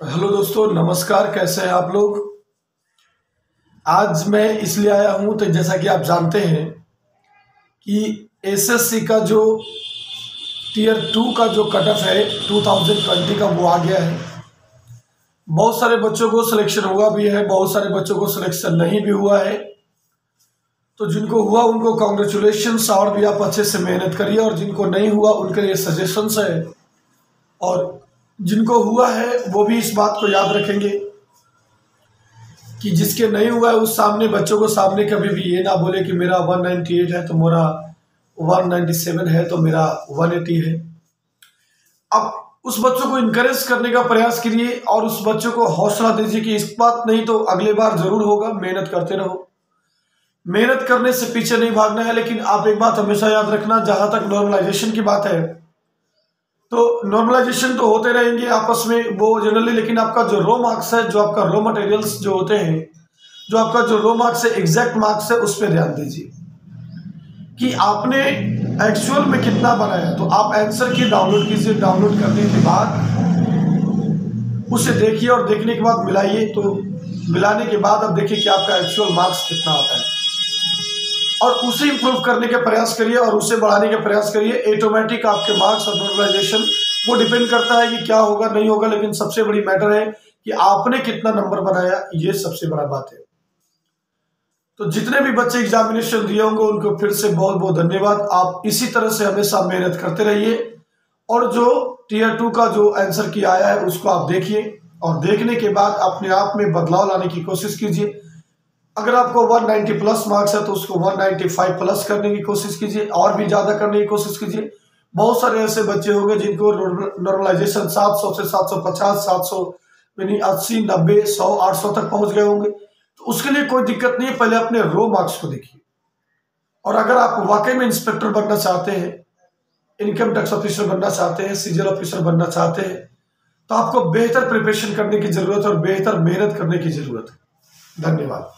Hello दोस्तों, नमस्कार। कैसे हैं आप लोग। आज मैं इसलिए आया हूं तो जैसा कि आप जानते हैं कि एसएससी का जो टीयर 2 का जो कट ऑफ है 2020 का वो आ गया है। बहुत सारे बच्चों को सिलेक्शन हुआ भी है, बहुत सारे बच्चों को सिलेक्शन नहीं भी हुआ है। तो जिनको हुआ उनको कॉन्ग्रेचुलेशंस, और भी आप अच्छे से मेहनत करिए। और जिनको नहीं हुआ उनके लिए सजेशंस है, और जिनको हुआ है वो भी इस बात को याद रखेंगे कि जिसके नहीं हुआ है उस सामने बच्चों को सामने कभी भी ये ना बोले कि मेरा 198 है तो मेरा 197 है तो मेरा 180 है। अब उस बच्चों को इनकरेज करने का प्रयास करिए और उस बच्चों को हौसला दीजिए कि इस बात नहीं तो अगले बार जरूर होगा। मेहनत करते रहो, मेहनत करने से पीछे नहीं भागना है। लेकिन आप एक बात हमेशा याद रखना, जहां तक नॉर्मलाइजेशन की बात है तो नॉर्मलाइजेशन तो होते रहेंगे आपस में वो जनरली, लेकिन आपका जो रो मार्क्स है, जो आपका रो मटेरियल्स जो होते हैं, जो आपका जो रो मार्क्स है, एग्जैक्ट मार्क्स है, उस पर ध्यान दीजिए कि आपने एक्चुअल में कितना बनाया। तो आप आंसर की डाउनलोड कीजिए, डाउनलोड करने के बाद उसे देखिए और देखने के बाद मिलाइए। तो मिलाने के बाद अब देखिए कि आपका एक्चुअल मार्क्स कितना आता है और उसे इंप्रूव करने का प्रयास करिए और उसे बढ़ाने का प्रयास करिए। ऑटोमेटिक आपके मार्क्स और नॉर्मलाइजेशन वो डिपेंड करता है कि क्या होगा नहीं होगा, लेकिन सबसे बड़ी मैटर है कि आपने कितना नंबर बनाया, ये सबसे बड़ा बात है। तो जितने भी बच्चे एग्जामिनेशन दिए होंगे उनको फिर से बहुत बहुत धन्यवाद। आप इसी तरह से हमेशा मेहनत करते रहिए और जो टीयर 2 का जो आंसर की आया है उसको आप देखिए और देखने के बाद अपने आप में बदलाव लाने की कोशिश कीजिए। अगर आपको 190 प्लस मार्क्स है तो उसको 195 प्लस करने की कोशिश कीजिए और भी ज्यादा करने की कोशिश कीजिए। बहुत सारे ऐसे बच्चे होंगे जिनको नॉर्मलाइजेशन 700 से 750, 700 यानी 80, 90, 100, 800 तक पहुंच गए होंगे। तो उसके लिए कोई दिक्कत नहीं है, पहले अपने रो मार्क्स को देखिए। और अगर आप वाकई में इंस्पेक्टर बनना चाहते हैं, इनकम टैक्स ऑफिसर बनना चाहते हैं, सीजल ऑफिसर बनना चाहते हैं, तो आपको बेहतर प्रिपरेशन करने की जरूरत है और बेहतर मेहनत करने की जरूरत है। धन्यवाद।